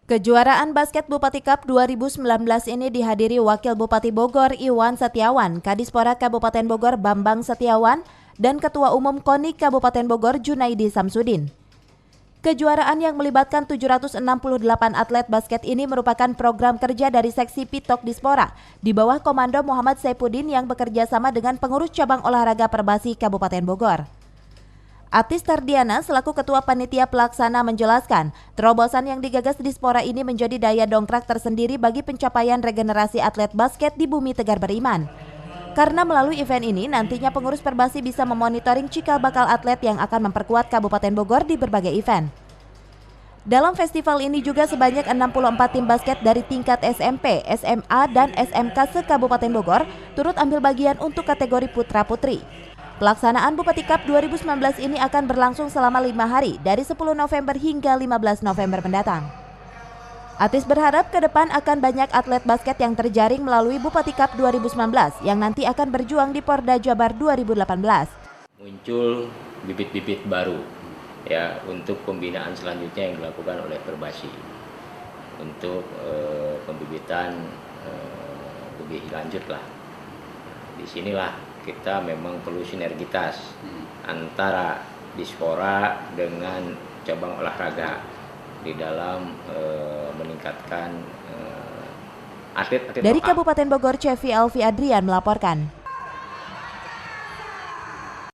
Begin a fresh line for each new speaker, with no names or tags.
Kejuaraan Basket Bupati Cup 2019 ini dihadiri Wakil Bupati Bogor Iwan Setiawan, Kadispora Kabupaten Bogor Bambang Setiawan, dan Ketua Umum KONI Kabupaten Bogor Junaidi Samsudin. Kejuaraan yang melibatkan 768 atlet basket ini merupakan program kerja dari Seksi Pitok Dispora di bawah Komando Muhammad Saifuddin yang bekerja sama dengan pengurus cabang olahraga Perbasi Kabupaten Bogor. Atis Tardiana selaku Ketua Panitia Pelaksana menjelaskan, terobosan yang digagas Dispora ini menjadi daya dongkrak tersendiri bagi pencapaian regenerasi atlet basket di Bumi Tegar Beriman. Karena melalui event ini nantinya pengurus Perbasi bisa memonitoring cikal bakal atlet yang akan memperkuat Kabupaten Bogor di berbagai event. Dalam festival ini juga sebanyak 64 tim basket dari tingkat SMP, SMA, dan SMK se-Kabupaten Bogor turut ambil bagian untuk kategori putra-putri. Pelaksanaan Bupati Cup 2019 ini akan berlangsung selama 5 hari dari 10 November hingga 15 November mendatang. Atis berharap ke depan akan banyak atlet basket yang terjaring melalui Bupati Cup 2019 yang nanti akan berjuang di Porda Jabar 2018.
Muncul bibit-bibit baru ya untuk pembinaan selanjutnya yang dilakukan oleh Perbasi untuk pembibitan lebih lanjut lah. Disinilah kita memang perlu sinergitas antara Dispora dengan cabang olahraga di dalam meningkatkan atlet-atlet
Dari
lokal.
Kabupaten Bogor, Cevi Alfi Adrian melaporkan.